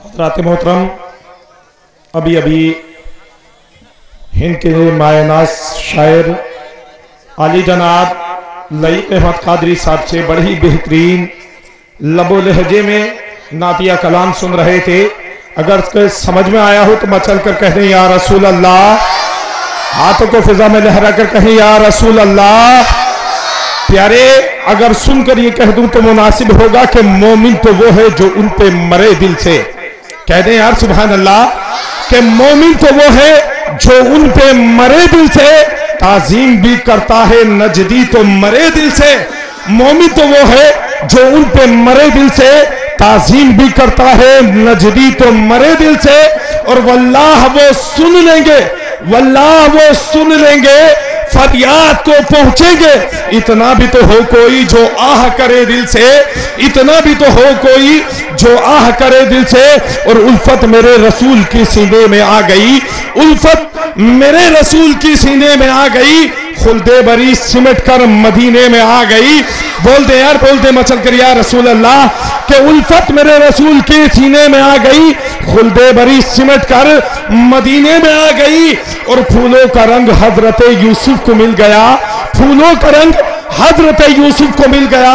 हज़रात मोहतरम, अभी अभी हिंद के मायनाज शायर आली जनाब लईक अहमद कादरी साहब से बड़े ही बेहतरीन लबो लहजे में नातिया कलाम सुन रहे थे। अगर समझ में आया हो तो मचल कर कह दें या रसूल अल्लाह, हाथों को फिजा में लहरा कर कहें या रसूल अल्लाह। प्यारे, अगर सुनकर ये कह दूं तो मुनासिब होगा कि मोमिन तो वो है जो उन पे मरे दिल से। कह दें यार सुभान अल्लाह, कि मोमिन तो वो है जो उन पे मरे दिल से, ताजीम भी करता है नजदी तो मरे दिल से। मोमिन तो वो है जो उन पे मरे दिल से, ताजीम भी करता है नजदी तो मरे दिल से। और वल्लाह वो सुन लेंगे, वल्लाह वो सुन लेंगे, फरियाद को पहुंचेंगे। इतना भी तो हो कोई जो आह करे दिल से, इतना भी तो हो कोई जो आह करे दिल से। और उल्फत मेरे रसूल की सीने में आ गई, उल्फत मेरे रसूल की सीने में आ गई, खुल्दे बरी सिमट कर मदीने में आ गई। बोल दे यार, बोल दे मचल कर या रसूल अल्लाह, कि उल्फत मेरे रसूल के सीने में आ गई, खुल्दे बरी सिमट कर मदीने में आ गई। और फूलों का रंग हजरत यूसुफ को मिल गया, फूलों का रंग हजरत यूसुफ को मिल गया।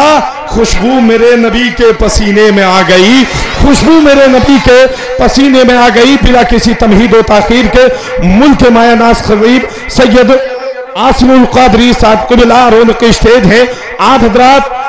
खुशबू मेरे नबी के पसीने में आ गई, खुशबू मेरे नबी के पसीने में आ गई। बिना किसी तमहीद व ताखीर के मुल्क मायनाज खरीब सैयद आसिमुल कादरी साहब क़िबला और उनके स्टेज है। आप हजरात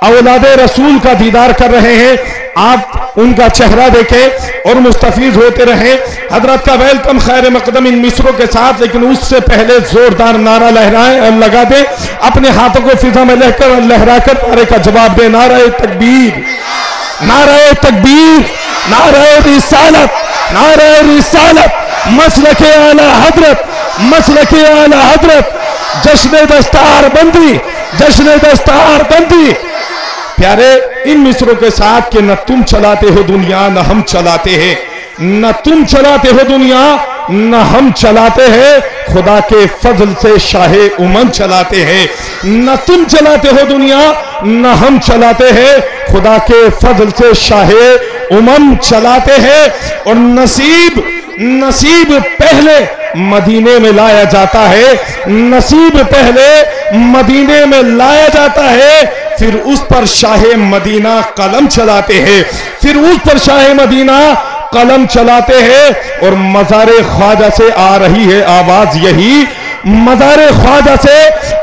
औलादे रसूल का दीदार कर रहे हैं, आप उनका चेहरा देखें और मुस्तफीज होते रहें। हजरत का वेलकम खैर मकदम इन मिसरों के साथ, लेकिन उससे पहले जोरदार नारा लहराएं और लगा दें, अपने हाथों को फिजा में लहरा कर नारे का जवाब दें। नारे तकबीर, नारे तकबीर, नारे रिसालत, नारे रिसालत, मसलके आला हजरत, मसलके आला हजरत, जश्न दस्तार बंदी, जश्न दस्तार बंदी। प्यारे, इन मिसरों के साथ कि न तुम चलाते हो दुनिया न हम चलाते हैं, न तुम चलाते हो दुनिया न हम चलाते हैं, खुदा के फजल से शाहे उमम चलाते हैं। न तुम चलाते हो दुनिया न हम चलाते हैं, खुदा के फजल से शाहे उमम चलाते हैं। और नसीब, नसीब पहले मदीने में लाया जाता है, नसीब पहले मदीने में लाया जाता है, फिर उस पर शाहे मदीना कलम चलाते हैं, फिर उस पर शाहे मदीना कलम चलाते हैं। और मज़ारे ख्वाजा से आ रही है आवाज यही, मज़ारे ख्वाजा से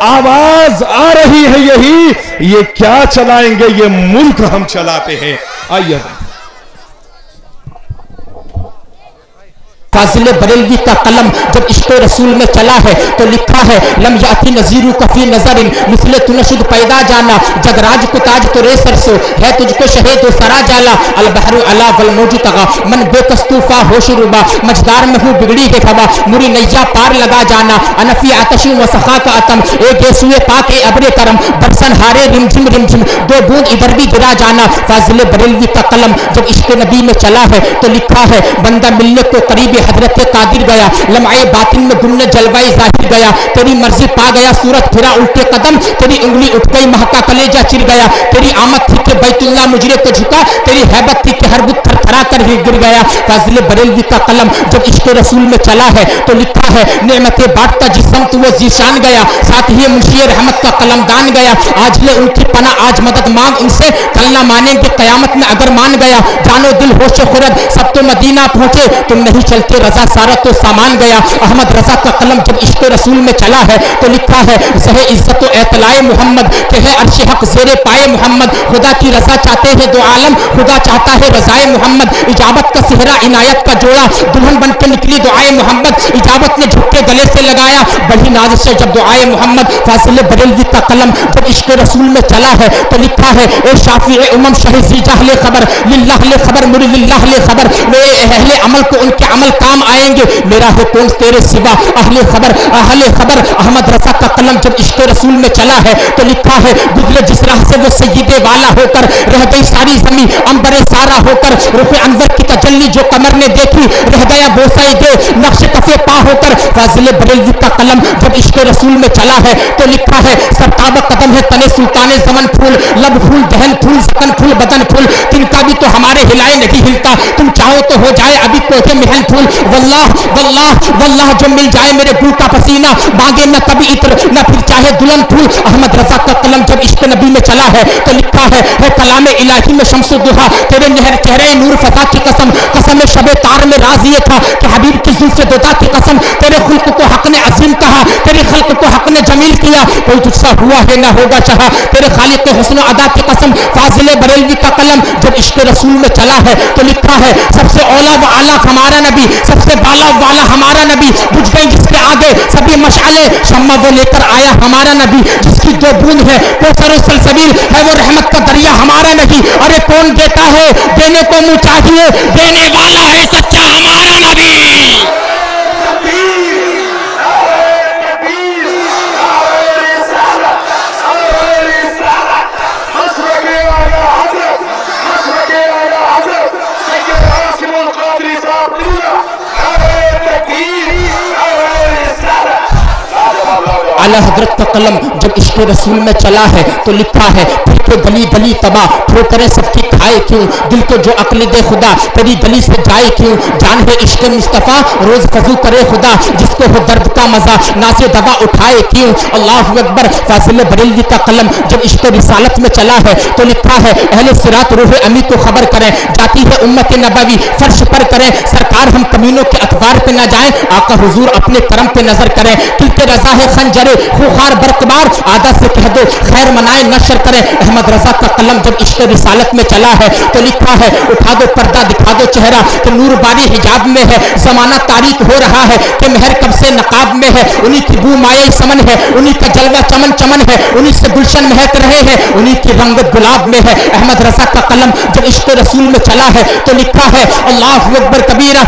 आवाज आ रही है यही, ये क्या चलाएंगे ये मुल्क हम चलाते हैं। आइए फाजिल बरेलवी का कलम जब इश्क़ रसूल में चला है तो लिखा है, लम याती नज़ीरू कफ़ी नज़रिन मिसले तुनशुद पैदा जाना, जगराज को ताज तो रे सरसो है तुझको शहेद व सरा जाला, अल बहरु अला वल मौजु तगा मन बेकस्तूफा होश रुबा, मझदार में हूँ बिगड़ी है हवा मुरी नैया पार लगा जाना, अनफी आतशु व सखा का अतम एक गेसुए पाक ए अबरे करम, बरसन हारे रिमझिम रिमझिम दो बूंद इधर भी गिरा जाना। फाजिल बरेलवी का कलम जब इश्क़ नबी में चला है तो लिखा है, बंदा मिलने को करीब हजरत कादिर गया, लम्हाए बातिन में गुमने जलवाए जाहिर गया, तेरी मर्जी पा गया सूरत फिरा उल्टे कदम, तेरी उंगली उठ गई महका कलेजा चिर गया, तेरी आमद थी कि बैतुल्लाह मुजरे को झुका, तेरी हैबत थी कि हर बुत थरथरा कर ही गिर गया। फाजिल बरेलवी का कलम जब इश्क़ रसूल में चला है तो लिखा है, नेमतें बांटता जिस्म तो वो जीशान गया, साथ ही मुंशी रहमत का कलम दान गया, आज ले उनकी पना आज मदद मांग उनसे, कल ना मानेंगे कयामत में अगर मान गया, जानो दिल होश खुरद सब तो मदीना पहुंचे, तुम नहीं चलते रजा सारा तो सामान गया। अहमद रजा का कलम जब इश्क़ रसूल में चला है तो लिखा है, सहे इज्जत एतलाए मोहम्मद के है अर्श हक ज़ेरे पाए मोहम्मद, खुदा की रजा चाहते हैं दो आलम, खुदा चाहता है रजाए मोहम्मद, इजाबत का सेहरा इनायत का जोड़ा, दुल्हन बन के निकली दुआए मोहम्मद, इजाबत ने झुके गले से लगाया बड़ी नाज से जब दुआए मोहम्मद। फाजिल बरेलवी का कलम जब इश्क़ रसूल में चला है तो लिखा है, ए शाफी ए उमम शहीज़ी जाहले खबर लिल्लाह ले खबर मुरी लिल्लाह ले खबर, वे अहले अमल को उनके अमल काम आएंगे, मेरा है कौन तेरे सिवा अहले खबर, अहले खबर। अहमद रजा का कलम जब इश्क़ रसूल में चला है तो लिखा है, गुजरे जिस राह से वो सय्यदे वाला होकर, रह गई सारी ज़मीं अंबरे सारा होकर, रुख अनवर की तसल्ली जो कमर ने देखी रह गया बोसाई दे नक्श कफे पा होकर। फाजिल बरेलवी का कलम जब इश्क रसूल में चला है तो लिखा है सरताब कदम है तने सुल्ताने ज़मन फूल, लब फूल दहन फूल सकन फूल बदन फूल, तिनका भी तो हमारे हिलाए नहीं हिलता, तुम चाहो तो हो जाए अभी कोठे महल फूल। वल्लाह वल्लाह वल्लाह जो मिल जाए मेरे गुल का पसीना, मांगे न कभी इत्र न फिर चाहे दुल्हन फूल। अहमद रजा का कलम जब इश्क नबी में चला है तो लिखा है कलाम इलाही में शम्सु दुहा, तेरे चेहरे नूर फता की कसम, कसम शबे तार में राज ये था कि हबीब की जुल्फ़े दुदा की कसम, तेरे खुल्क को हक ने अजीम कहा, तेरे खल्क को हक ने जमील किया, कोई तुझसा हुआ है ना होगा चाहा, तेरे खालिक के हुस्न अदा की कसम। फाजिल बरेलवी का कलम जब इश्क रसूल में चला है तो लिखा है सबसे औला व आला हमारा नबी, सबसे बाला वाला हमारा नबी, बुझ गई जिसके आगे सभी मशाले, शम्मा वो लेकर आया हमारा नबी, जिसकी दो बूंद है कौसर सलसबील है वो रहमत का दरिया हमारा नहीं। अरे कौन देता है देने को मुँह चाहिए, देने वाला है सच्चा हमारा नबी। आला हजरत का कलम जब इश्क रसूल में चला है तो लिखा है फिर के गली गली तबाह ठोकरें सबकी खाए क्यों, दिल को जो अक्ल दे खुदा तेरी गली से जाए क्यों, जान है इश्क मुस्तफ़ा रोज फजू करे खुदा, जिसको हो दर्द का मजा नासे दवा उठाए क्यों। अल्लाहु अकबर। फाजिल बरेलवी का कलम जब इश्क रिसालत में चला है तो लिखा है अहले सिरात रूह अमी को खबर करें, जाती है उम्मत नबवी फर्श पर करें, सरकार हम कमीनों के अखबार पे न जाएं, आका हुजूर अपने करम पे नजर करें, किलते रजा है खंजरे खुखार बरकबार, आदा से कह दो खैर मनाए नशर करें। अहमद रजा का कलम जब इश्क रिसालत में चला है तो लिखा है उठा दो पर्दा दिखा दो चेहरा कि नूर बारी हिजाब में है, जमाना तारीख हो रहा है कि मेहर कब से नकाब में है, उन्हीं की बू माये समन है, उन्हीं का जलवा चमन चमन है, उन्हीं से गुलशन महक रहे हैं, उन्हीं की रंगत गुलाब में है। अहमद रजा का कलम जब इश्क रसूल में चला है तो लिखा है अल्लाहु अकबर कबीरा।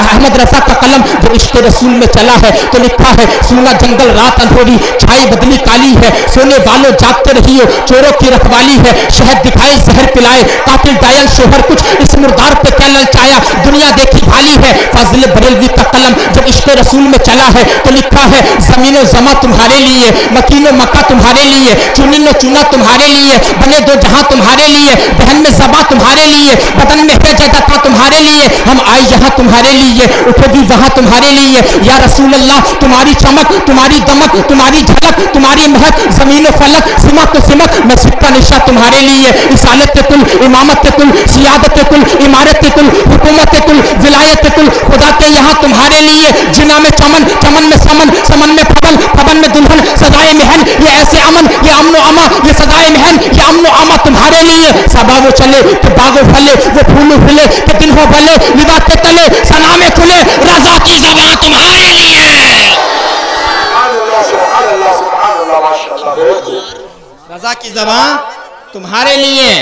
अहमद रजा का कलम जब इश्क रसूल में चला है तो लिखा है सूना जंगल रात अंधेरी छाई बदली काली है, सोने वालों जागते रहियो चोरों की रखवाली है, शहद दिखाए जहर पिलाए कातिल डायल शोहर कुछ इस मुर्दार पे क्या ललचाया, दुनिया देखी भाली है। फाजिल बरेलवी का कलम जब इश्क रसूल में चला है तो लिखा है जमीनो जमा तुम्हारे लिए, मकीनो मक्का तुम्हारे लिए, चुनिनो चुना तुम्हारे लिए, बने दो जहां तुम्हारे लिए, बहन में जबा तुम्हारे लिए, बदन में है जगह था तुम्हारे लिए, हम आए यहाँ तुम्हारे लिए उठोगी वहां तुम्हारे लिए। या रसूल अल्लाह तुम्हारी चमक तुम्हारी दमक तुम्हारी झलक तुम्हारी महक जमीन फलक सिमा तो सिमक मैं सिक्का निशा तुम्हारे लिए, इसालत के कुल इमामत के कुल सियादत के कुल इमारत के कुल हुकूमत के कुल विलायत के कुल खुदा के यहाँ तुम्हारे लिए। जिना में चमन चमन में समन समन में फबल फबन में दुल्हन सदाए महन, ये ऐसे अमन ये अमनो अमा ये सदाए महन ये अमनो अमा तुम्हारे लिए। सबा वो चले कि बागो फले वो फूलो फूले कि दिन हो भले लिबास के तले सना में खुले रजा की ज़बान तुम्हारे लिए। रजा की ज़बान तुम्हारे लिए।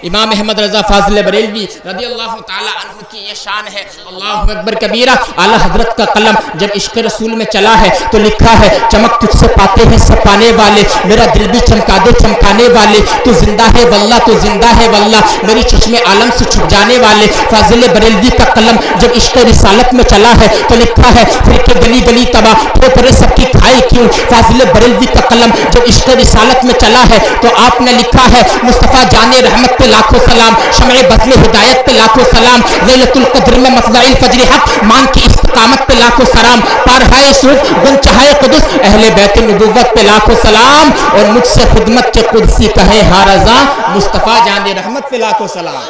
इमाम अहमद रजा फाजिल बरेलवी रदी अल्लाह ताला अन्हु की ये शान है। अल्लाहु अकबर कबीरा। आला हजरत का कलम जब इश्क रसूल में चला है तो लिखा है चमक तुझसे पाते हैं सब पाने वाले, मेरा दिल भी चमका दे चमकाने वाले, तू जिंदा है वल्लाह तू जिंदा है वल्लाह, मेरी चश्मे आलम से छुप जाने वाले। फाजिल बरेलवी का कलम जब इश्क रिसालत में चला है तो लिखा है फिर के गली गली तबाह ठोकरे सबकी खाए क्यों। फाजिल बरेलवी का कलम जब इश्क रिसालत में चला है तो आपने लिखा है मुस्तफ़ा जाने रहमत पे लाखों सलाम, शमए बज़्म हिदायत पे लाखों सलाम, लैलतुल क़द्र में मफ़ज़ाइल फ़ज्र हक़ मान की इस्तिक़ामत पे लाखों सलाम, पारहाए सूफ़ गुन चाहे क़ुदस अहले बैत नबुव्वत पे लाखों सलाम, और मुझसे खिदमत के कुदसी कहे हारज़ा मुस्तफ़ा जाने रहमत पे लाखों सलाम।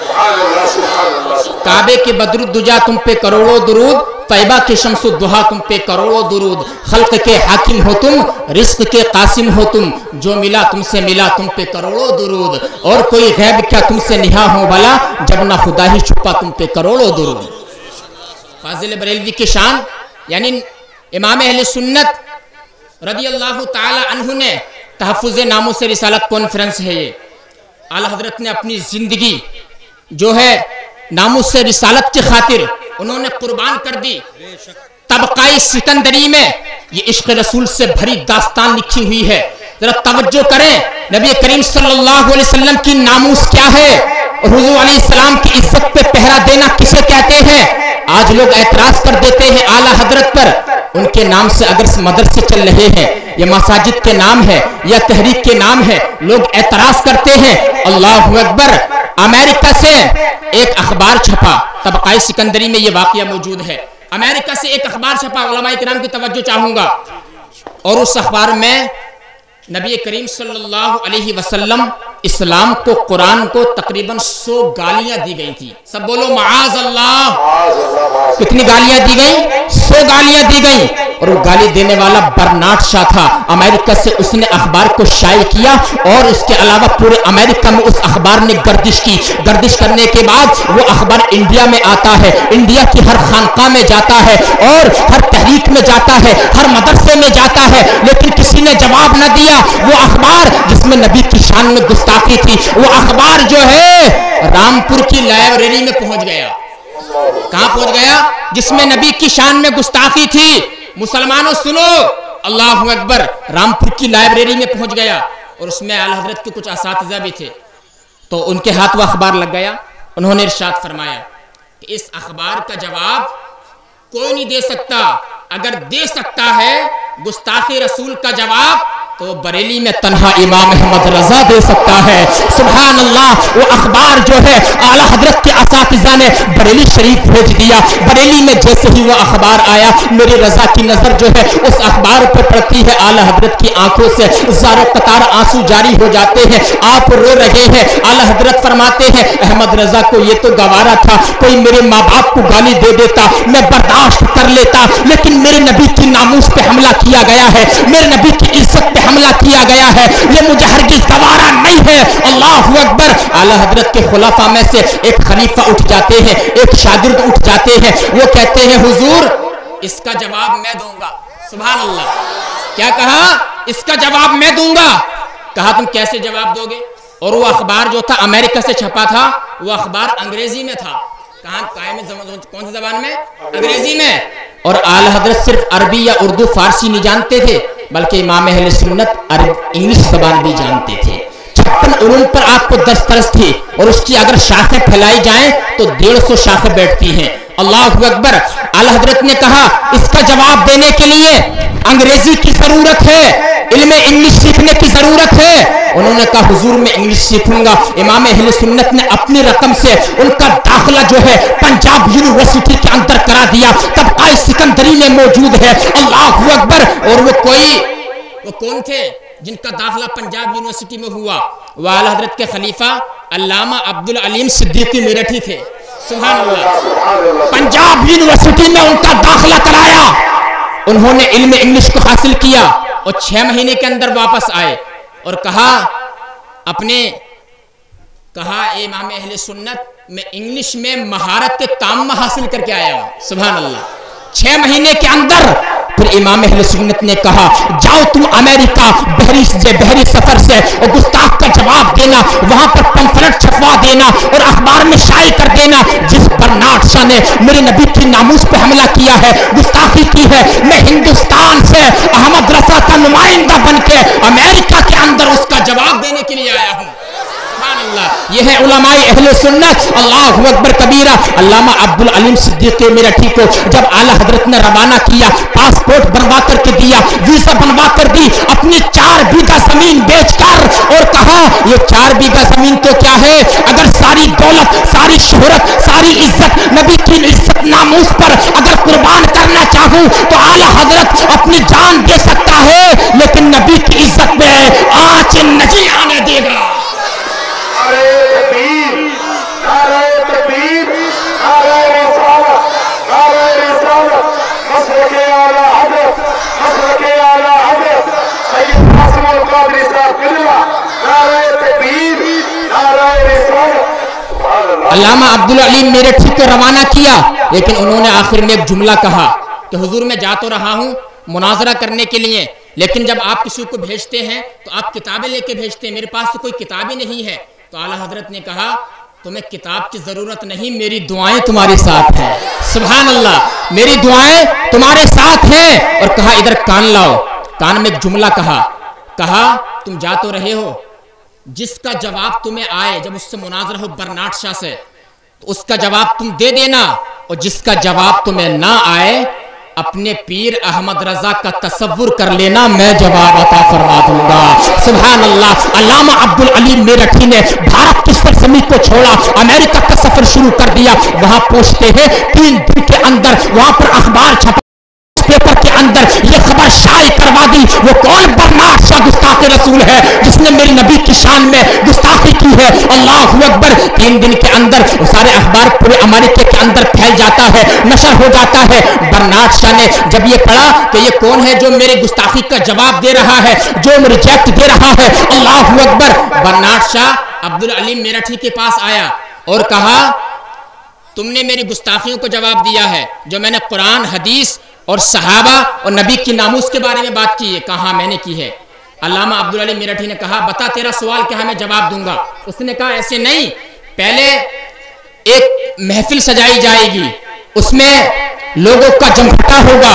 काबे के बदरुद्दुजा तुम पे करोड़ों दुरूद, तैबा के शम्सुद्दुहा तुम पे करोड़ों दुरूद, खल्क के हाकिम हो तुम रिस्क के कासिम हो तुम, जो मिला तुमसे मिला तुम पे करोड़ों दुरूद, और कोई गैब क्या तुमसे निहा हो भला, जब ना खुदा ही छुपा तुम पे करोड़ों दुरूद। फाजिल बरेलवी की शान यानी इमाम अहले सुन्नत रदी अल्लाह ताला अन्हु ने तहफ़्फ़ुज़ नामूस रिसालत कॉन्फ्रेंस है ये, आला हजरत ने अपनी जिंदगी जो है नामूस रिसालत की खातिर उन्होंने कुर्बान कर दी। तबक़ाए सिकंदरी में ये इश्क रसूल से भरी दास्तान लिखी हुई है। जरा तवज्जो करें, नबी करीम सल्लल्लाहु अलैहि वसल्लम की नामूस क्या है, और हुजूर अलैहिस्सलाम की इज्जत पे पहरा देना किसे कहते हैं? आज लोग एतराज कर देते हैं आला हजरत पर, उनके नाम से अगर मदरसे चल रहे हैं, या मसाजिद के नाम है, या तहरीक के नाम है, लोग एतराज करते हैं। अल्लाहु अकबर। अमेरिका से एक अखबार छपा, तबक़ाए सिकंदरी में ये वाक़या मौजूद है। अमेरिका से एक अखबार छपा, उलमा इकराम की तवज्जो चाहूंगा, और उस अखबार में नबी करीम सल्लल्लाहु अलैहि वसल्लम इस्लाम को, कुरान को तकरीबन 100 गालियां दी गई थी। सब बोलो माआज अल्लाह। कितनी गालियां दी गई? 100 गालियां दी गई। और वो गाली देने वाला बर्नार्ड शॉ था। अमेरिका से उसने अखबार को शाये किया, और उसके अलावा पूरे अमेरिका में उस अखबार ने गर्दिश की। गर्दिश करने के बाद वो अखबार इंडिया में आता है, इंडिया की हर खानका में जाता है, और हर तहरीक में जाता है, हर मदरसे में जाता है, लेकिन किसी ने जवाब न दिया। वो अखबार जिसमें नबी की शान में गुस्ताखी थी, वो अखबार जो है रामपुर की लाइब्रेरी में पहुंच गया। कहां पहुंच गया? जिसमें नबी की शान में गुस्ताखी थी। मुसलमानों सुनो, अल्लाहु अकबर। रामपुर की लाइब्रेरी में पहुंच गया, और उसमें आला हजरत के कुछ असातिज़ा भी थे, तो उनके हाथ वो अखबार लग गया। उन्होंने इरशाद फरमाया कि इस अखबार का जवाब कोई नहीं दे सकता, अगर दे सकता है गुस्ताखी रसूल का जवाब, तो बरेली में तन्हा इमाम अहमद रजा दे सकता है। सुभान अल्लाह। वो अखबार जो है आला हजरत के असातिज़ा ने बरेली शरीफ भेज दिया। बरेली में जैसे ही वो अखबार आया, मेरे रजा की नजर जो है उस अखबार पर पड़ती है। आला हजरत की आंखों से ज़ारो कतार आंसू जारी हो जाते हैं। आप रो रहे हैं। आला हजरत फरमाते हैं अहमद रजा को ये तो गवारा था, कोई मेरे माँ बाप को गाली दे देता मैं बर्दाश्त कर लेता, लेकिन मेरे नबी की नामूस पे हमला किया गया है, मेरे नबी की इज्जत पे हमला किया गया है, ये मुझे हरगिज़ गवारा नहीं है। अल्लाहु अकबर। आला हजरत के खुलाफा में से एक खलीफा उठ जाते हैं, एक शागिर्द उठ जाते हैं। वो कहते हैं हुजूर इसका जवाब मैं दूंगा। सुभान अल्लाह। क्या कहा? इसका जवाब मैं दूंगा। कहा तुम कैसे जवाब दोगे? और वो अखबार जो था अमेरिका से छपा था, वो अखबार अंग्रेजी में था। कौन सी जबान में? अंग्रेजी में। और आला हजरत सिर्फ अरबी या उर्दू फारसी नहीं जानते थे, बल्कि इमाम अहले सुन्नत इंग्लिश जबान भी जानते थे। 56 उलूम पर आपको दस्तरस थी, और उसकी अगर शाखें फैलाई जाएं तो 150 शाखें बैठती हैं। अल्लाहु अकबर। आला हजरत ने कहा इसका जवाब देने के लिए अंग्रेजी की जरूरत है, इल्म इंग्लिश सीखने की जरूरत है। उन्होंने कहा हुजूर मैं इंग्लिश सीखूंगा। इमाम अहले सुन्नत ने अपनी रकम से उनका दाखिला जो है पंजाब यूनिवर्सिटी के अंदर करा दिया, तबक़ाए सिकंदरी में मौजूद है। अल्लाहु अकबर। और वो कौन थे जिनका दाखिला पंजाब यूनिवर्सिटी में हुआ? वह आला हजरत के खलीफा अल्लामा अब्दुल अलीम सिद्दीकी मेरठी थे। सुभान अल्लाह। पंजाब यूनिवर्सिटी में उनका दाखिला कराया, उन्होंने इल्म इंग्लिश को हासिल किया, और 6 महीने के अंदर वापस आए और कहा इमाम अहले सुन्नत मैं इंग्लिश में महारत ताम्मा हासिल करके आया हूं। सुभान अल्लाह। 6 महीने के अंदर फिर इमाम अहले सुन्नत ने कहा जाओ तुम अमेरिका बहरी सफर से और गुस्ताख का जवाब देना, वहां पर पंफलेट छपवा देना और अखबार में शाये कर देना, जिस बर्नार्ड शॉ ने मेरे नबी की नामूस पे हमला किया है, गुस्ताखी की है, मैं हिंदुस्तान से अहमद रजा का नुमाइंदा बन के अमेरिका के अंदर उसका जवाब देने के लिए आया हूं। ये है उलमाए अहले सुन्नत। अल्लाहु अकबर कबीरा। अल्लामा अब्दुल अलीम सिद्दीकी मेरठी को जब आला हजरत ने रवाना किया, पासपोर्ट बनवा करके दिया, वीजा बनवा कर दी, अपनी 4 बीघा जमीन बेचकर, और कहा ये 4 बीघा जमीन तो क्या है, अगर सारी दौलत, सारी शोहरत, सारी इज्जत, नबी की इज्जत नामूस पर अगर कुर्बान करना चाहूं तो आला हजरत अपनी जान दे सकता है, लेकिन नबी की इज्जत में आंच नहीं आने देगा। अल्लामा अब्दुल अलीम मेरठी को रवाना किया, लेकिन उन्होंने आखिर में एक जुमला कहा कि हुजूर मैं जा तो रहा हूं मुनाजरा करने के लिए, लेकिन जब आप किसी को भेजते हैं तो आप किताबें लेके भेजते हैं, मेरे पास तो कोई किताब ही नहीं है। तो आला हजरत ने कहा तुम्हें किताब की जरूरत नहीं, मेरी दुआएं तुम्हारे साथ हैं। सुभान अल्लाह। मेरी दुआएं तुम्हारे साथ हैं। और कहा इधर कान लाओ। कान में एक जुमला कहा तुम जा तो रहे हो, جس کا جواب تمہیں آئے، جب اس سے مناظرہ ہو برنارڈ شاہ سے، تو اس کا جواب تم دے دینا، اور جس کا جواب تمہیں نہ آئے اپنے پیر احمد رضا کا تصور کر لینا، میں جواب عطا فرما دوں گا۔ سبحان اللہ۔ علامہ عبدالعلیم میرٹھی نے بھارت کی سرزمین کو چھوڑا، امریکہ کا سفر شروع کر دیا۔ وہاں پہنچتے ہیں 3 دن کے اندر وہاں پر اخبار چھپا، پیپر کے اندر یہ خبر شائع کروا دی، وہ کون برنارڈ شاہ گستاخ رسول ہے جس نے میری نبی کی شان میں گستاخی کی ہے۔ اللہ اکبر۔ 3 دن کے اندر وہ سارے اخبار پورے امریکہ کے اندر پھیل جاتا ہے، نشر ہو جاتا ہے۔ برنارڈ شاہ نے جب یہ پڑھا کہ یہ کون ہے جو میرے گستاخی کا جواب دے رہا ہے، جو ریجیکٹ دے رہا ہے، اللہ اکبر۔ برنارڈ شاہ عبدالعلیم میرٹھی کے پاس آیا اور کہا تم نے میری گستاخیوں کو جواب دیا ہے، جو میں نے قرآن، حدیث اور صحابہ اور نبی کی ناموس کے بارے میں بات کی ہے، کہا میں نے کی ہے۔ علامہ عبدالعلیم میرٹھی نے کہا بتا تیرا سوال کیا ہے، میں جواب دوں گا۔ اس نے کہا ایسے نہیں، پہلے ایک محفل سجائی جائے گی، اس میں لوگوں کا جمگھٹا ہوگا،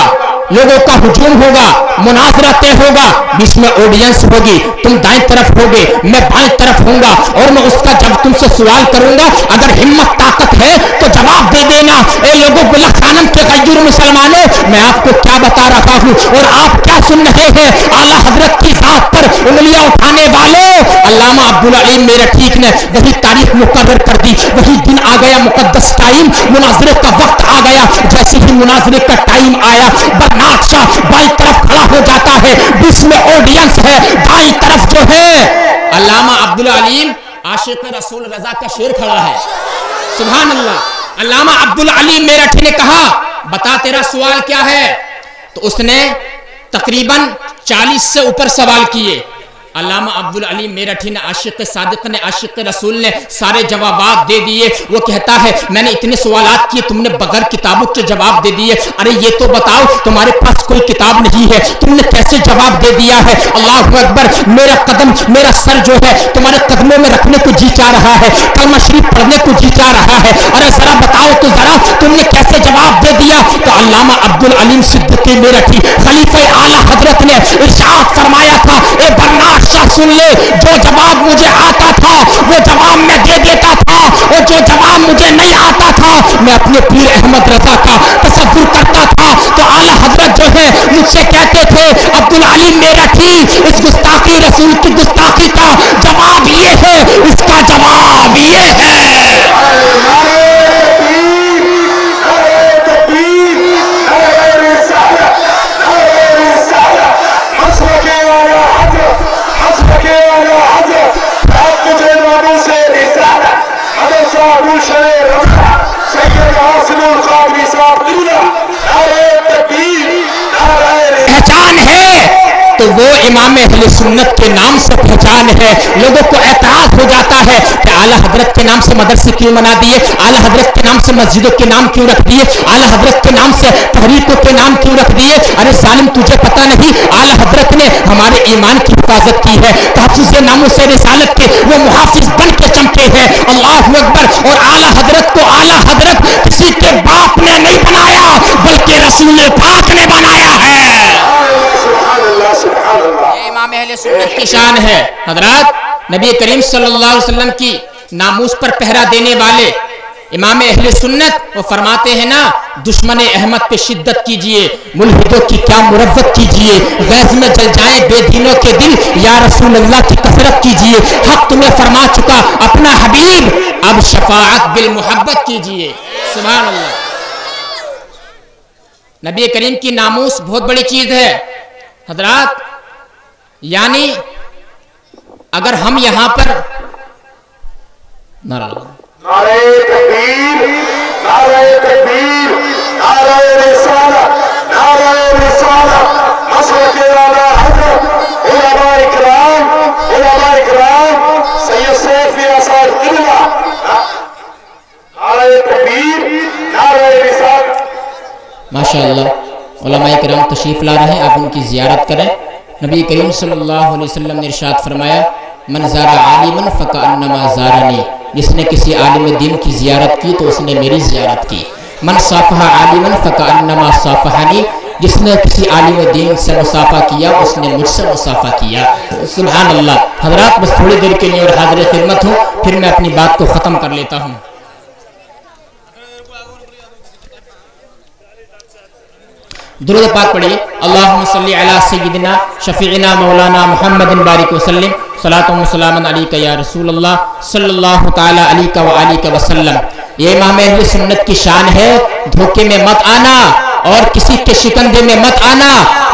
لوگوں کا ہجوم ہوگا، مناظرہ طے ہوگا، بیچ میں آڈینس ہوگی، تم دائیں طرف ہوگے، میں بائیں طرف ہوں گا، اور میں اس کا جب تم سے سوال کروں گا، اگر ہمت طاقت ہے تو جواب دے دینا۔ اے لوگوں بلا خانم کے غیر مسلمانوں، میں آپ کو کیا بتا رہا ہوں اور آپ کیا سن رہے ہیں؟ اعلیٰ حضرت کی ذات پر انگلیاں اٹھانے والوں، علامہ عبدالعلیم میرٹھی نے وہی تاریخ مقرر کر دی، وہی دن آ گیا، مقدس ٹائم، مناظرے کا وقت آ گیا۔ جیسے ہی مناظرے کا ٹائم آیا، برنارڈ شاہ بائیں طرف کھڑا ہو جاتا ہے، بیچ میں آڈینس ہے، دائیں طرف جو ہے علامہ عبدالعلیم عاشق رسول رضا کا شعر کھڑا ہے۔ سبحان اللہ۔ علامہ عبدالعلیم میرٹھی نے کہا بتا تیرا سوال کیا ہے؟ تو اس نے تقریباً 40 سے اوپر سوال کیے۔ علامہ عبدالعلیم میرٹھی نے، عاشق صادق نے، عاشق رسول نے سارے جوابات دے دیے۔ وہ کہتا ہے میں نے اتنے سوالات کیے، تم نے بغیر کتابوں کے جواب دے دیے۔ ارے یہ تو بتاؤ تمہارے پاس کوئی کتاب نہیں ہے، تم نے کیسے جواب دے دیا ہے؟ اللہ اکبر۔ میرا قدم، میرا سر جو ہے تمہارے قدموں میں رکھنے کو جی چاہ رہا ہے، کلمہ شریف پڑھنے کو جی چاہ رہا ہے۔ ارے ذرا بتاؤ تو ذرا تم نے کیسے جواب دے دیا؟ تو علامہ عبدالعلیم صدیقی میرٹھی خلیفہ اعلیٰ حضرت نے ارشاد فرمایا تھا، اے برنارڈ شاہ سن لے، جو جواب مجھے آتا تھا وہ جواب میں دے دیتا تھا، اور جو جواب مجھے نہیں آتا تھا میں اپنے پیر احمد رضا کا تصور کرتا تھا۔ تو اعلیٰ حضرت جو ہے مجھ سے کہتے تھے عبدالعلیم میرٹھی اس گستاخی رسول کی گستاخی کا جواب یہ ہے، اس کا جواب یہ ہے۔ پہچان ہے تو وہ امام اہل سنت کے نام سے پہچان ہے۔ لوگوں کو اعتراض ہو جاتا ہے کہ اعلیٰ حضرت کے نام سے مدرسے کیوں بنا دیے، اعلیٰ حضرت کے نام سے مسجدوں کے نام کیوں رکھ دیے، اعلیٰ حضرت کے نام سے تحریکوں کے نام کیوں رکھ دیے؟ ارے ظالم تجھے پتہ نہیں اعلیٰ حضرت نے ہمارے ایمان کی حفاظت کی ہے، تحفظ ناموس رسالت کے وہ محافظ بن کے چمکے ہیں۔ اللہ اکبر۔ اور اعلیٰ حضرت کو اعلیٰ حضرت کسی کے باپ نے نہیں بنایا بلکہ رسول پاک نے بنایا ہے۔ یہ امام اہل سنت کی شان ہے۔ حضرات نبی کریم صلی اللہ علیہ وسلم کی ناموس پر پہرا دینے والے امام اہل سنت وہ فرماتے ہیں نا، دشمن احمد پہ شدت کیجئے، ملحدوں کی کیا مروت کیجئے، غیظ میں جل جائیں بے دینوں کے دل، یا رسول اللہ کی کثرت کیجئے۔ حق تمہیں فرما چکا اپنا حبیب، اب شفاعت بالمحبت کیجئے۔ سبحان اللہ۔ نبی کریم کی ناموس بہت بڑی چیز ہے حضرات۔ یعنی اگر ہم یہاں پر نعرہ تکبیر، نعرہ تکبیر، نعرہ رسالت، نعرہ رسالت، مسلک اعلیٰ حضرت، علماء اکرام، سید سیف اثر قبلہ، نعرہ تکبیر، نعرہ رسالت۔ ماشاءاللہ علماء اکرام تشریف لا رہے ہیں، آپ ان کی زیارت کریں۔ نبی کریم صلی اللہ علیہ وسلم نے ارشاد فرمایا، من زار عالما فکأنما زارنی، جس نے کسی عالم دین کی زیارت کی تو اس نے میری زیارت کی۔ من صافح عالما فکأنما صافحنی، جس نے کسی عالم دین سے مصافحہ کیا اس نے مجھ سے مصافحہ کیا. سبحان اللہ. حضرات بس تھوڑی دیر کے لیے اور حاضر خدمت ہوں، پھر میں اپنی بات کو ختم کر لیتا ہوں. درود پاک پڑھیے. اللہم صلی علی سیدنا شفیعنا مولانا محمد بارک وسلم. صلاۃ و سلام علیک یا رسول اللہ صلی اللہ تعالی علیہ وآلہ وسلم. یہ امام اہل سنت کی شان ہے، دھوکے میں مت آنا اور کسی کے شکنجے میں مت آنا،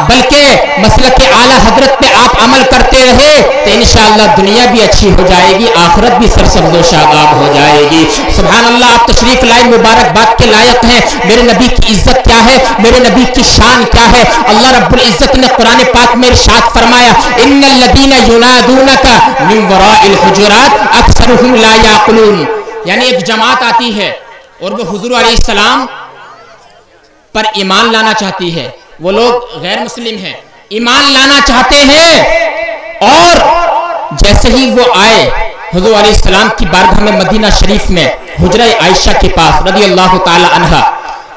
بلکہ مسلک اعلیٰ حضرت پہ آپ عمل کرتے رہے تو انشاءاللہ دنیا بھی اچھی ہو جائے گی، آخرت بھی سرسبز و شاداب ہو جائے گی. سبحان اللہ. آپ تشریف لائے، مبارکباد کے لائق ہیں. میرے نبی کی عزت کیا ہے، میرے نبی کی شان کیا ہے. اللہ رب العزت نے قرآن پاک میں ارشاد فرمایا ان الذین ینادونک من وراء الحجرات اکثرهم لا یعقلون. یعنی ایک جماعت آتی ہے اور وہ حضور علیہ السلام پر ایمان لانا چاہتی ہے. وہ لوگ غیر مسلم ہیں، ایمان لانا چاہتے ہیں، اور جیسے ہی وہ آئے حضور علیہ السلام کی بارگاہ میں مدینہ شریف میں حجرہ عائشہ کے پاس رضی اللہ تعالی عنہا،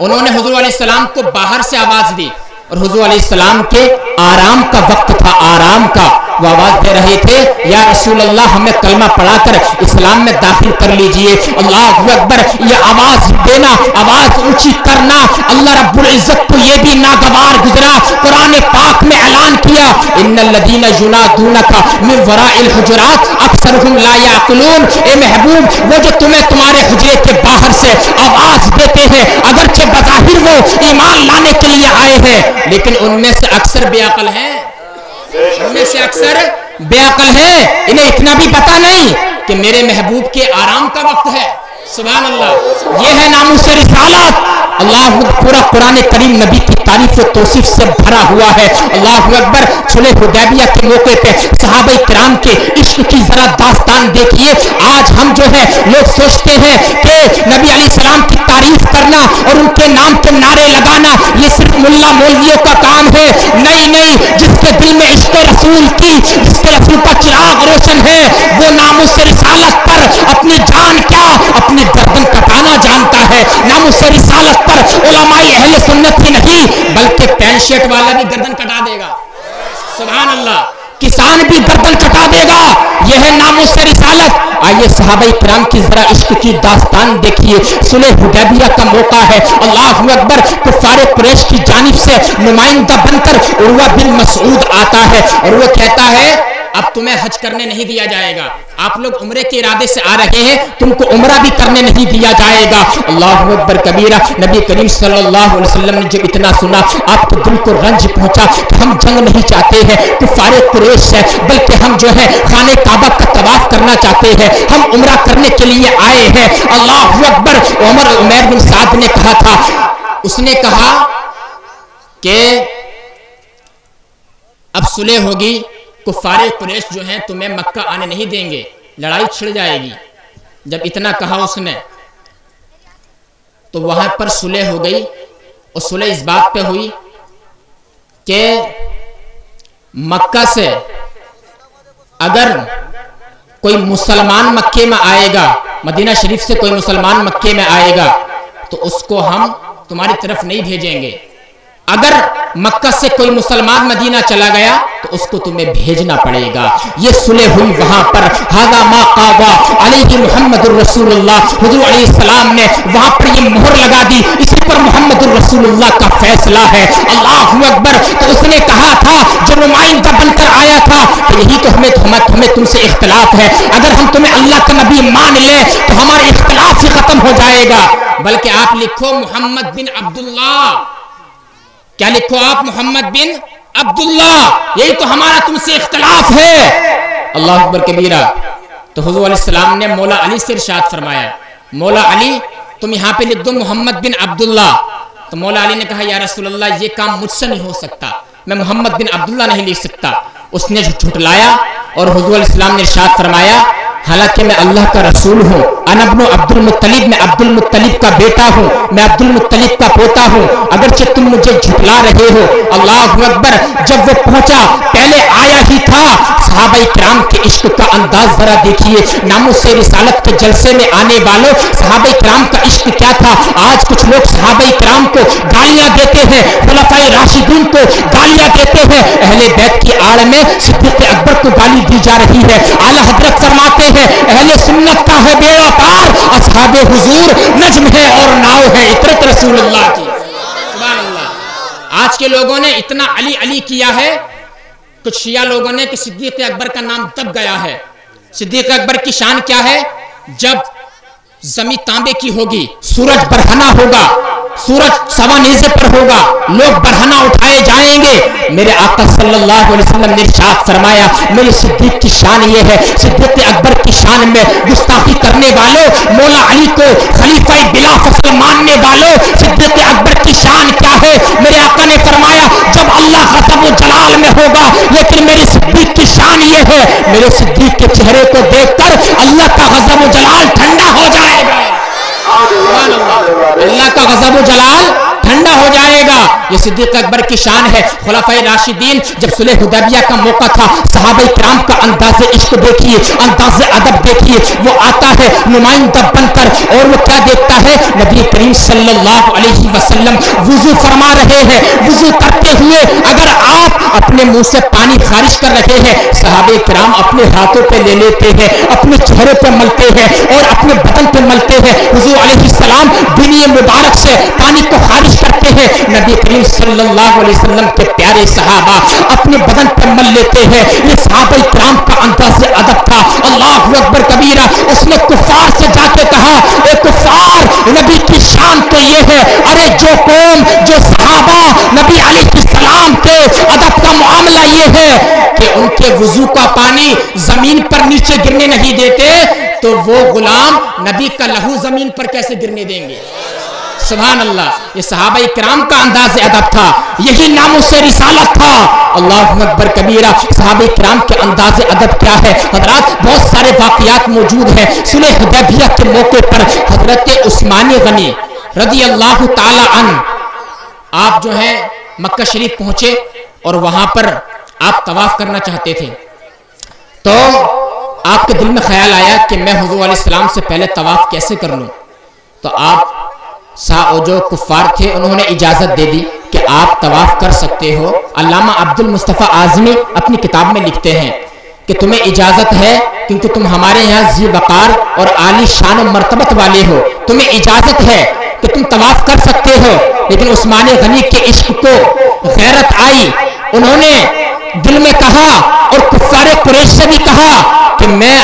انہوں نے حضور علیہ السلام کو باہر سے آواز دی، اور حضور علیہ السلام کے آرام کا وقت تھا، آرام کا. وہ آواز دے رہے تھے یا رسول اللہ ہمیں کلمہ پڑھا کر اسلام میں داخل کر لیجئے. اللہ اکبر. یہ آواز دینا، آواز اونچی کرنا اللہ رب العزت کو یہ بھی ناگوار گزرا. قرآن پاک میں اعلان کیا ان الذین ینادونک من وراء الحجرات اکثرهم لا یعقلون. اے محبوب، وہ جو تمہیں تمہارے حجرے کے باہر سے آواز دیتے ہیں، اگرچہ بظاہر وہ ایمان لانے کے لیے آئے ہیں، لیکن ان میں سے اکثر بے عقل ہیں، ان میں سے اکثر بے عقل ہیں. انہیں اتنا بھی پتا نہیں کہ میرے محبوب کے آرام کا وقت ہے. سبحان اللہ. یہ ہے ناموس رسالت. اللہ پورا قرآن کریم نبی کی تعریف و توصیف سے بھرا ہوا ہے. اللہ اکبر. صلح حدیبیہ کے موقع پہ صحابہ کرام کے عشق کی ذرا داستان دیکھیے. آج ہم جو ہے لوگ سوچتے ہیں کہ نبی علیہ السلام کی تعریف کرنا اور ان کے نام کے نعرے لگانا یہ صرف ملا مولویوں کا کام ہے. نہیں نہیں، جس کے دل میں عشق رسول کی، جس کے رسول کا چراغ روشن ہے، وہ ناموس رسالت پر اپنی جان کیا اپنی گردن کٹانا جانتا ہے. ناموس رسالت پر علماء اہل سنت ہی نہیں بلکہ پینٹ شرٹ والا بھی گردن کٹا دے گا. سبحان اللہ. کسان بھی گردن کٹا دے گا. یہ ہے ناموس رسالت. آئیے صحابہ کرام کی ذرا عشق کی داستان دیکھیے. صلح حدیبیہ کا موقع ہے. اللہ اکبر. کفار قریش کی جانب سے نمائندہ بن کر عروہ بن مسعود آتا ہے اور وہ کہتا ہے اب تمہیں حج کرنے نہیں دیا جائے گا، آپ لوگ عمرے کے ارادے سے آ رہے ہیں، تم کو عمرہ بھی کرنے نہیں دیا جائے گا. اللہ اکبر کبیرہ. نبی کریم صلی اللہ علیہ وسلم نے جب اتنا سنا آپ کے دل کو رنج پہنچا کہ ہم جنگ نہیں چاہتے ہیں کفار قریش سے، بلکہ ہم جو ہے خانہ کعبہ کا طواف کرنا چاہتے ہیں، ہم عمرہ کرنے کے لیے آئے ہیں. اللہ اکبر. عمر بن سعد نے کہا تھا، اس نے کہا کہ اب صلح ہوگی، کفار قریش جو ہیں تمہیں مکہ آنے نہیں دیں گے، لڑائی چھڑ جائے گی. جب اتنا کہا اس نے تو وہاں پر صلح ہو گئی، اور صلح اس بات پہ ہوئی کہ مکہ سے اگر کوئی مسلمان مکے میں آئے گا، مدینہ شریف سے کوئی مسلمان مکے میں آئے گا تو اس کو ہم تمہاری طرف نہیں بھیجیں گے. اگر مکہ سے کوئی مسلمان مدینہ چلا گیا تو اس کو تمہیں بھیجنا پڑے گا. یہ صلح ہوئی وہاں پر. ھذا ما قضى علیہ محمد الرسول اللہ. حضور علیہ السلام نے وہاں پر یہ مہر لگا دی، اسی پر محمد الرسول اللہ کا فیصلہ ہے. اللہ اکبر. تو اس نے کہا تھا جو نمائندہ بن کر آیا تھا کہ یہی تو ہمیں تم سے اختلاف ہے، اگر ہم تمہیں اللہ کا نبی مان لیں تو ہمارا اختلاف ہی ختم ہو جائے گا. بلکہ آپ لکھو محمد بن عبداللہ. کیا لکھو آپ؟ محمد بن عبداللہ. یہی تو ہمارا تم سے اختلاف ہے. اللہ اکبر کبیرہ. تو حضور علیہ السلام نے مولا علی سے ارشاد فرمایا مولا علی تم یہاں پہ لکھ دو محمد بن عبداللہ. تو مولا علی نے کہا یا رسول اللہ یہ کام مجھ سے نہیں ہو سکتا، میں محمد بن عبداللہ نہیں لکھ سکتا. اس نے جھٹلایا اور حضور علیہ السلام نے ارشاد فرمایا حالانکہ میں اللہ کا رسول ہوں، انا ابن عبد المطلب، میں عبد المطلب کا بیٹا ہوں، میں عبد المطلب کا پوتا ہوں، اگرچہ تم مجھے جھٹلا رہے ہو. اللہ اکبر. جب وہ پہنچا پہلے آیا ہی تھا. صحابہ کرام کے عشق کا انداز ذرا دیکھیے. ناموس رسالت کے جلسے میں آنے والوں صحابہ کرام کا عشق کیا تھا. آج کچھ لوگ صحابہ کرام کو गालियां देते हैं, खुलफाए राशिदीन को गालियां देते हैं, अहले बैत की आड़ में सिद्दीक अकबर को गाली दी जा रही है। आला हजरत फरमाते हैं अहले सुन्नत का है बेड़ा पार, असहाबे हुजूर नज्म है और नाव है इतरत रसूलुल्लाह की। सुभान अल्लाह। आज के लोगों ने इतना अली अली किया है, कुछ शिया लोगों ने कि सिद्दीक अकबर का नाम दब गया है। सिद्दीक अकबर की शान क्या है? जब जमीन तांबे की होगी, सूरज बरहना होगा, सूरज सवा नेज़े पर होगा, लोग बरहना उठाए जाएंगे। मेरे आका सल्लल्लाहु अलैहि वसल्लम ने इरशाद फरमाया मेरे सिद्दीक की शान ये है, सिद्दीक अकबर की शान में गुस्ताखी करने वालों, मौला अली को खलीफा बिला फसल मानने वालों, सिद्दीक अकबर की शान क्या है? मेरे आका ने फरमाया जब अल्लाह गज़ब व जलाल में होगा, लेकिन मेरे सिद्दीक की शान ये है मेरे सिद्दीक के चेहरे को देखकर अल्लाह का गज़ब व जलाल ठंडा हो जाएगा। अल्लाह का गज़ब व जलाल ठंडा हो जाएगा। ये सिद्दीक अकबर की शान है। खुलफाए राशिदीन जब सुलह हुदैबिया का मौका था, सहाबा किराम का अंदाज़े इश्क देखिए, अंदाज़े अदब देखिए। वो आता है नुमाइंदा बनकर और वो क्या देखता है? नबी करीम सल्लल्लाहु अलैहि वसल्लम वुजू फरमा रहे हैं। वुजू करते हुए अगर आप अपने मुंह से पानी खारिज कर रहे हैं, सहाबा किराम अपने हाथों पे ले लेते हैं, अपने चेहरे पे मलते हैं और अपने बदन पे मलते हैं। हुजूर अलैहिस्सलाम बिनी मुबारक से पानी को खारिज करते हैं। नबी करीम सल्लल्लाहु अलैहि वसल्लम के प्यारे सहाबा अपने बदन पर मल लेते हैं। ये सहाबा किराम का अंदाज़े अदब था। अल्लाहु अकबर कबीरा। उसने कुफार से जाके कहा ए कुफार, नबी की शान तो ये है, अरे जो कौम जो सहाबा नबी अलैहिस्सलाम के अदब का मामला ये है कि उनके वुजू का पानी जमीन पर नीचे गिरने नहीं देते, तो वो गुलाम नबी का लहू जमीन पर कैसे गिरने देंगे? सुभान अल्लाह। ये सहाबा किराम का अंदाज़ अदब था, यही नामुस रिसालत था। अल्लाहु अकबर कबीरा। सहाबा किराम के अंदाज़ अदब क्या है? हजरात बहुत सारे वाक़ियात मौजूद हैं। सुलह हुदैबिया के मौके पर हजरत उस्मान गनी रज़ी अल्लाह ताला अन्हु आप जो है मक्का शरीफ पहुंचे और वहां पर आप तवाफ करना चाहते थे, तो आपके दिल में ख्याल आया कि मैं हुजूर अलैहिस्सलाम से पहले तवाफ कैसे कर लूं। तो आप जो कुफार थे उन्होंने इजाजत दे दी कि आप तवाफ कर सकते हो। अल्लामा अब्दुल मुस्तफ़ा आज़मी अपनी किताब में लिखते हैं कि तुम्हें इजाजत है क्योंकि तुम हमारे यहाँ ज़ी वक़ार और आली शान और मर्तबत वाले हो, तुम्हें इजाजत है कि तुम तवाफ कर सकते हो। लेकिन उस्मान गनी के इश्क को गैरत आई, उन्होंने दिल में कहा और कुफारे कुरैश से भी कहा कि मैं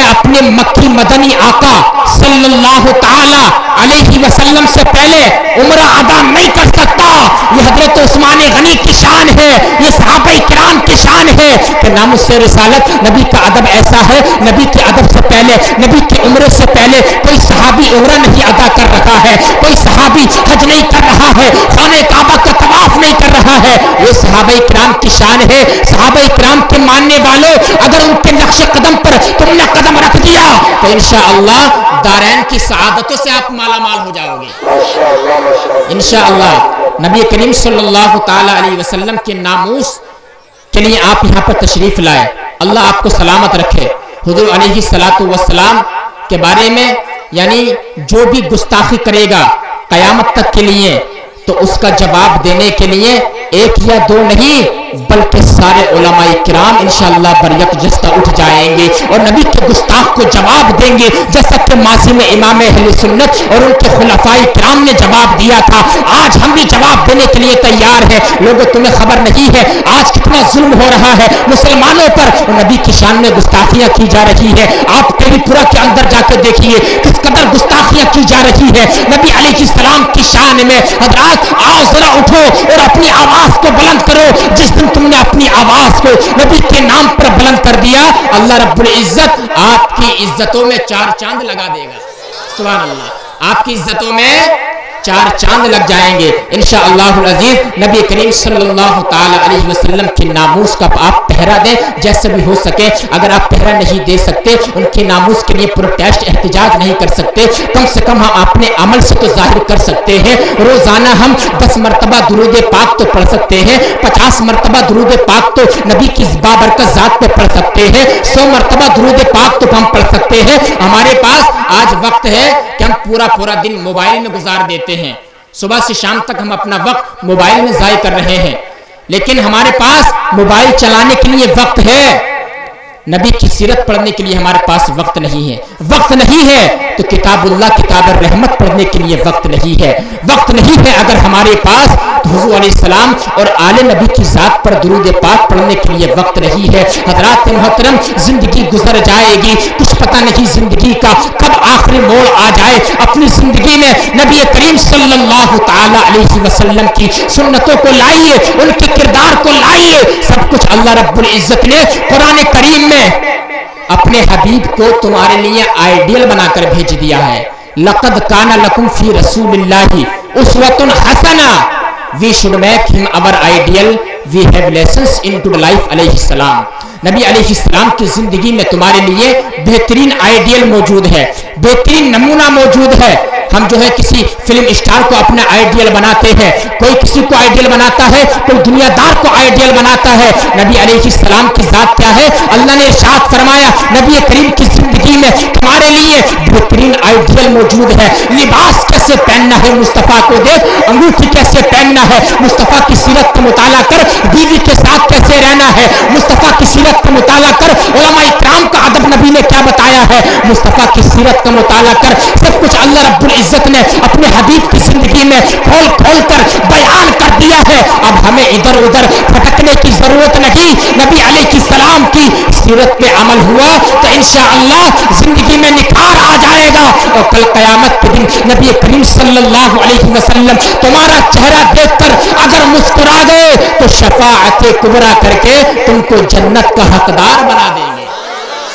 अपने मक्की मदनी आका सल्लल्लाहु ताला अलैहि वसल्लम से पहले उम्रा अदा नहीं कर सकता। ये हजरत उस्मान गनी की शान है, ये सहाबा किराम की शान है कि नामुस रिसालत नबी का अदब ऐसा है। नबी के अदब से पहले, नबी के उम्र से पहले कोई सहाबी उम्रा नहीं अदा कर रहा है, कोई सहाबी हज नहीं कर रहा है, खाने काबा का तवाफ नहीं कर रहा है। ये सहाबा किराम की शान है। सहाबा किराम के मानने वालों, अगर उनके नक्शे कदम पर तुमने कदम रख दिया तो इंशाअल्लाह दारैन की सआदतों से आप मालामाल हो जाओगे इंशाअल्लाह। नबी करीम सल्लल्लाहु ताला अलैहि वसल्लम के नामूस के लिए आप यहाँ पर तशरीफ लाए, अल्लाह आपको सलामत रखे। हुजूर अलैहि सलातु वस्सलाम के बारे में यानी जो भी गुस्ताखी करेगा कयामत तक के लिए, तो उसका जवाब देने के लिए एक या दो नहीं बल्कि सारे उलमाए किराम इंशाअल्लाह बरयकजस्ता उठ जाएंगे और नबी के गुस्ताख को जवाब देंगे, जैसा कि माजी में इमाम अहले सुन्नत और उनके खुलफाए किराम ने जवाब दिया था। आज हम भी जवाब देने के लिए तैयार है। लोगों, तुम्हें खबर नहीं है आज कितना जुल्म हो रहा है मुसलमानों पर, और नबी की शान में गुस्ताखियां की जा रही है। आप तेरीपुरा के अंदर जाकर देखिए किस कदर गुस्ताखियां की जा रही है नबी अलैहिस्सलाम की शान में। हजरात आओ जरा उठो और अपनी आवाज को बुलंद करो। जिस दिन तुमने अपनी आवाज को नबी के नाम पर बुलंद कर दिया, अल्लाह रब्बुल इज्जत आपकी इज्जतों में चार चांद लगा देगा। सुभान अल्लाह। आपकी इज्जतों में चार चांद लग जाएंगे इंशाअल्लाहुल अजीज। नबी करीम सल्लल्लाहु ताला अलैहि वसल्लम के नामूस का आप पहरा दें जैसे भी हो सके। अगर आप पहरा नहीं दे सकते, उनके नामूस के लिए प्रोटेस्ट एहतजाज नहीं कर सकते, कम से कम हम अपने अमल से तो जाहिर कर सकते हैं। रोजाना हम 10 मरतबा दुरूद पाक तो पढ़ सकते हैं, 50 मरतबा दुरूद पाक तो नबी की बाबरकत जात पे पढ़ सकते हैं, 100 मरतबा दुरूद पाक तो हम पढ़ सकते हैं। हमारे पास आज वक्त है कि हम पूरा दिन मोबाइल में गुजार देते हैं। صبح سے شام تک ہم اپنا وقت موبائل میں ضائع کر رہے ہیں، لیکن ہمارے پاس موبائل چلانے کے لیے وقت ہے، نبی کی سیرت پڑھنے کے لیے ہمارے پاس وقت نہیں ہے۔ وقت نہیں ہے تو کتاب اللہ کتاب الرحمت پڑھنے کے لیے وقت نہیں ہے۔ وقت نہیں ہے اگر ہمارے پاس تو حضور علیہ السلام اور آل نبی کی ذات پر درود پاک پڑھنے کے لیے وقت نہیں ہے۔ حضرات محترم، زندگی گزر جائے گی، کچھ پتہ نہیں زندگی کا کب آخری موڑ آ جائے۔ اپنی زندگی میں نبی کریم صلی اللہ تعالی علیہ وسلم کی سنتوں کو لائیے، ان کے کردار کو لائیے۔ سب کچھ اللہ رب العزت نے قرآن کریم میں اپنے حبیب کو تمہارے لیے آئیڈیل بنا کر بھیج دیا ہے۔ لقد کان لکم فی رسول اللہ اسوۃ حسنہ، we should make him our ideal, we have lessons into the life علیہ السلام۔ نبی علیہ السلام کی زندگی میں تمہارے لیے بہترین آئیڈیل موجود ہے، بہترین نمونہ موجود ہے۔ ہم جو ہے کسی فلم اسٹار کو اپنا آئیڈیل بناتے ہیں، کوئی کسی کو آئیڈیل بناتا ہے، کوئی دنیا دار کو آئیڈیل بناتا ہے۔ نبی علیہ السلام کی ذات کیا ہے؟ اللہ نے ارشاد فرمایا نبی کریم کی زندگی میں تمہارے لیے بہترین آئیڈیل موجود ہے۔ لباس کیسے پہننا ہے مصطفیٰ کو دیکھ، انگوٹھی کیسے پہننا ہے مصطفیٰ کی سیرت کا مطالعہ کر، بیوی کے ساتھ کیسے رہنا ہے مصطفیٰ کی سیرت کا مطالعہ کر، علماء کرام کا ادب نبی نے کیا بتایا ہے مصطفیٰ کی سیرت کا مطالعہ کر۔ سب کچھ اللہ رب العزت نے اپنے حبیب کی زندگی میں کھول کھول کر بیان کر دیا ہے۔ اب ہمیں ادھر ادھر بھٹکنے کی ضرورت نہیں۔ نبی علیہ السلام کی سیرت پہ عمل ہوا تو انشاءاللہ زندگی میں نکھار آ جائے گا، اور کل قیامت کے دن نبی کریم صلی اللہ علیہ وسلم تمہارا چہرہ دیکھ کر اگر مسکرا گئے تو شفاعت کبریٰ کر کے تم کو جنت کا حقدار بنا دیں گے۔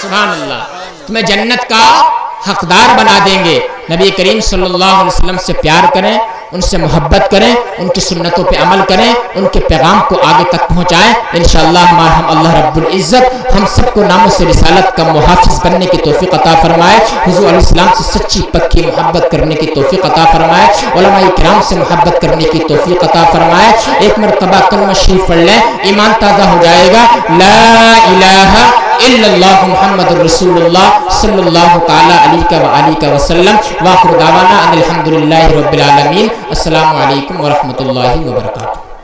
سبحان اللہ، تمہیں جنت کا حقدار بنا دیں گے۔ نبی کریم صلی اللہ علیہ وسلم سے پیار کریں، ان سے محبت کریں، ان کی سنتوں پہ عمل کریں، ان کے پیغام کو آگے تک پہنچائیں۔ انشاءاللہ ہم اللہ رب العزت ہم سب کو نام سے رسالت کا محافظ بننے کی توفیق عطا فرمائے، حضور علیہ السلام سے سچی پکی محبت کرنے کی توفیق عطا فرمائے، علماء کرام سے محبت کرنے کی توفیق عطا فرمائے۔ ایک مرتبہ کلمہ شریف پڑھ لیں، ایمان تازہ ہو جائے گا۔ لا الہ الا اللہ محمد رسول اللہ صلی اللہ تعالی علیہ وسلم۔ وآخر دعوانا ان الحمدللہ رب العالمین۔ السلام علیکم ورحمۃ اللہ وبرکاتہ۔